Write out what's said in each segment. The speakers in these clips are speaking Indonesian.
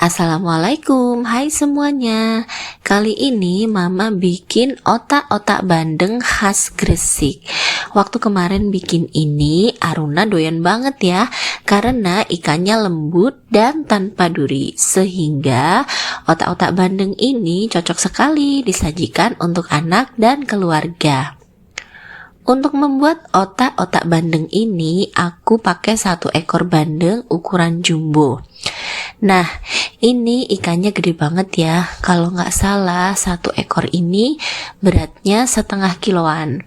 Assalamualaikum, hai semuanya. Kali ini Mama bikin otak-otak bandeng khas Gresik. Waktu kemarin bikin ini, Aruna doyan banget ya, karena ikannya lembut dan tanpa duri. Sehingga otak-otak bandeng ini cocok sekali disajikan untuk anak dan keluarga. Untuk membuat otak-otak bandeng ini, aku pakai 1 ekor bandeng ukuran jumbo. Nah, ini ikannya gede banget ya. Kalau nggak salah, 1 ekor ini beratnya 1,5 kiloan.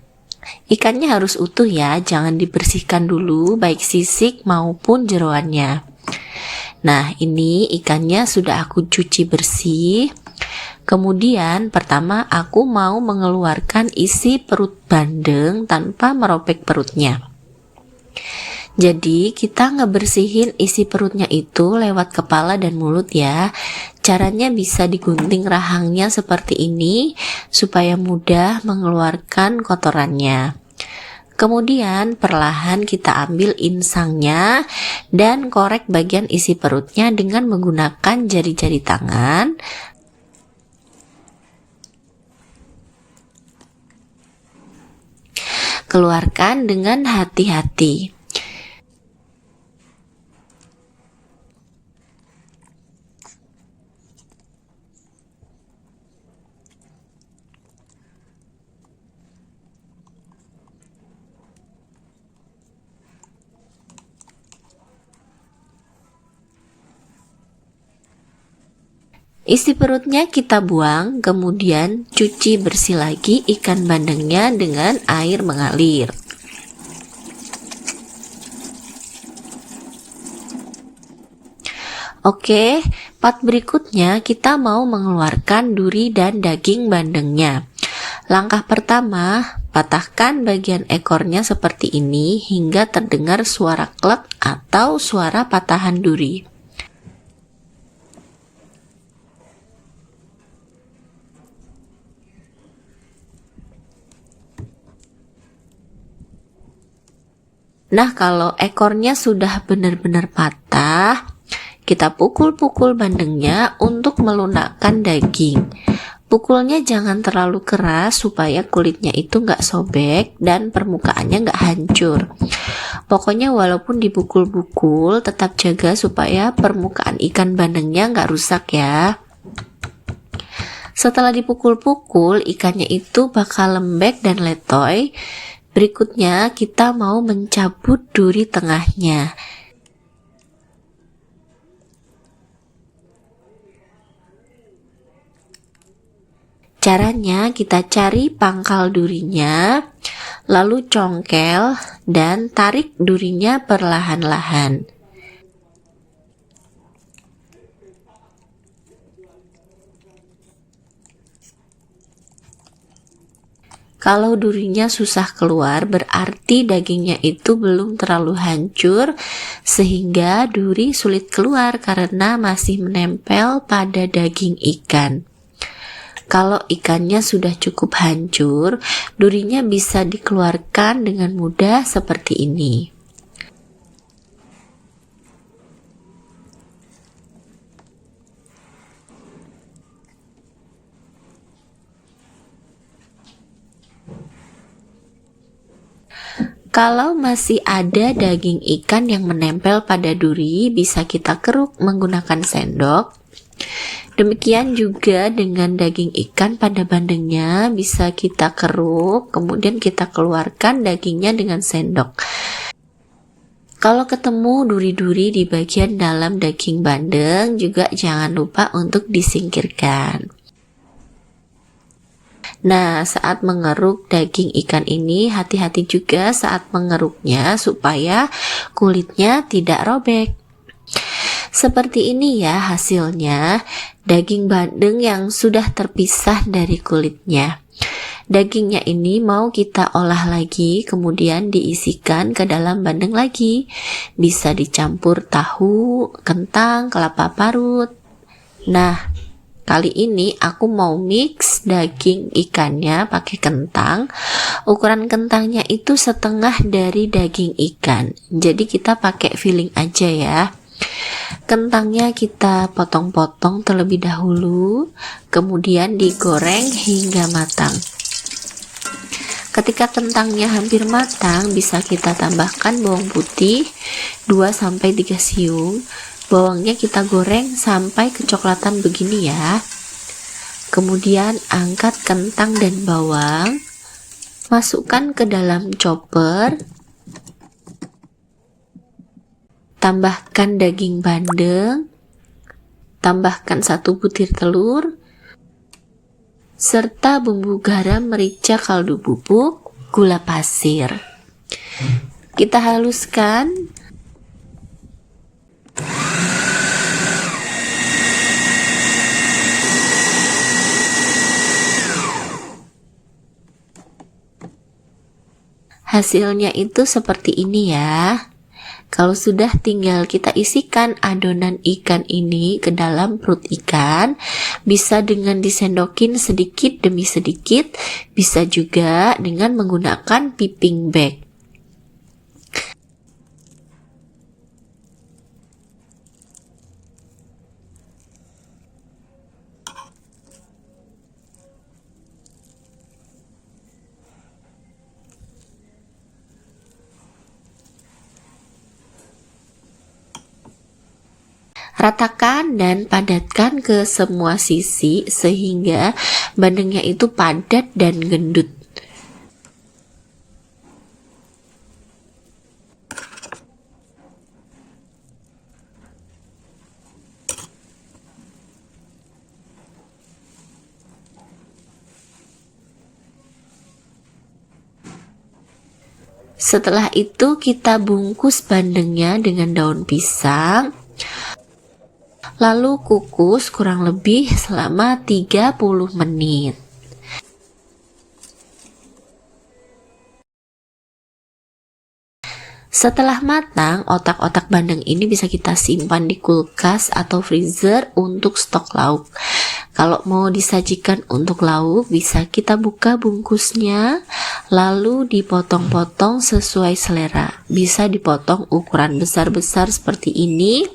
Ikannya harus utuh ya, jangan dibersihkan dulu baik sisik maupun jeroannya. Nah, ini ikannya sudah aku cuci bersih. Kemudian pertama aku mau mengeluarkan isi perut bandeng tanpa merobek perutnya. Jadi kita ngebersihin isi perutnya itu lewat kepala dan mulut ya. Caranya bisa digunting rahangnya seperti ini supaya mudah mengeluarkan kotorannya. Kemudian perlahan kita ambil insangnya dan korek bagian isi perutnya dengan menggunakan jari-jari tangan. Keluarkan dengan hati-hati. Isi perutnya kita buang, kemudian cuci bersih lagi ikan bandengnya dengan air mengalir. Oke, part berikutnya kita mau mengeluarkan duri dan daging bandengnya. Langkah pertama, patahkan bagian ekornya seperti ini hingga terdengar suara klek atau suara patahan duri. Nah, kalau ekornya sudah benar-benar patah, kita pukul-pukul bandengnya untuk melunakkan daging. Pukulnya jangan terlalu keras supaya kulitnya itu nggak sobek dan permukaannya nggak hancur. Pokoknya walaupun dipukul-pukul, tetap jaga supaya permukaan ikan bandengnya nggak rusak ya. Setelah dipukul-pukul, ikannya itu bakal lembek dan letoy. Berikutnya kita mau mencabut duri tengahnya. Caranya kita cari pangkal durinya, lalu congkel dan tarik durinya perlahan-lahan. Kalau durinya susah keluar, berarti dagingnya itu belum terlalu hancur, sehingga duri sulit keluar karena masih menempel pada daging ikan. Kalau ikannya sudah cukup hancur, durinya bisa dikeluarkan dengan mudah seperti ini. Kalau masih ada daging ikan yang menempel pada duri, bisa kita keruk menggunakan sendok. Demikian juga dengan daging ikan pada bandengnya, bisa kita keruk, kemudian kita keluarkan dagingnya dengan sendok. Kalau ketemu duri-duri di bagian dalam daging bandeng, juga jangan lupa untuk disingkirkan. Nah, saat mengeruk daging ikan ini, hati-hati juga saat mengeruknya supaya kulitnya tidak robek. Seperti ini ya hasilnya, daging bandeng yang sudah terpisah dari kulitnya. Dagingnya ini mau kita olah lagi, kemudian diisikan ke dalam bandeng lagi. Bisa dicampur tahu, kentang, kelapa parut. Nah, kali ini aku mau mix daging ikannya pakai kentang. Ukuran kentangnya itu setengah dari daging ikan. Jadi kita pakai filling aja ya. Kentangnya kita potong-potong terlebih dahulu, kemudian digoreng hingga matang. Ketika kentangnya hampir matang, bisa kita tambahkan bawang putih 2-3 siung. Bawangnya kita goreng sampai kecoklatan begini ya. Kemudian angkat kentang dan bawang, masukkan ke dalam chopper. Tambahkan daging bandeng, tambahkan 1 butir telur, serta bumbu garam, merica, kaldu bubuk, gula pasir. Kita haluskan. Hasilnya itu seperti ini ya. Kalau sudah, tinggal kita isikan adonan ikan ini ke dalam perut ikan. Bisa dengan disendokin sedikit demi sedikit, bisa juga dengan menggunakan piping bag. Ratakan dan padatkan ke semua sisi sehingga bandengnya itu padat dan gendut. Setelah itu kita bungkus bandengnya dengan daun pisang. Lalu kukus kurang lebih selama 30 menit. Setelah matang, otak-otak bandeng ini bisa kita simpan di kulkas atau freezer untuk stok lauk. Kalau mau disajikan untuk lauk, bisa kita buka bungkusnya, lalu dipotong-potong sesuai selera. Bisa dipotong ukuran besar-besar seperti ini,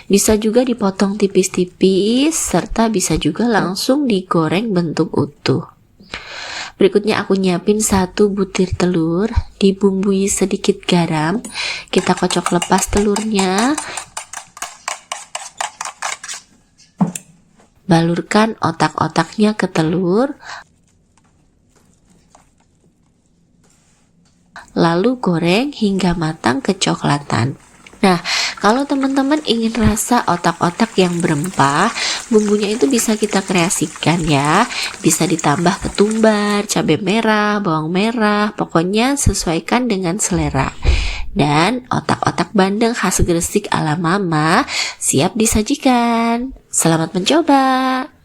bisa juga dipotong tipis-tipis, serta bisa juga langsung digoreng bentuk utuh. Berikutnya aku nyiapin 1 butir telur, dibumbui sedikit garam. Kita kocok lepas telurnya. Balurkan otak-otaknya ke telur. Lalu goreng hingga matang kecoklatan. Nah, kalau teman-teman ingin rasa otak-otak yang berempah, bumbunya itu bisa kita kreasikan ya. Bisa ditambah ketumbar, cabai merah, bawang merah, pokoknya sesuaikan dengan selera. Dan otak-otak bandeng khas Gresik ala Mama siap disajikan. Selamat mencoba.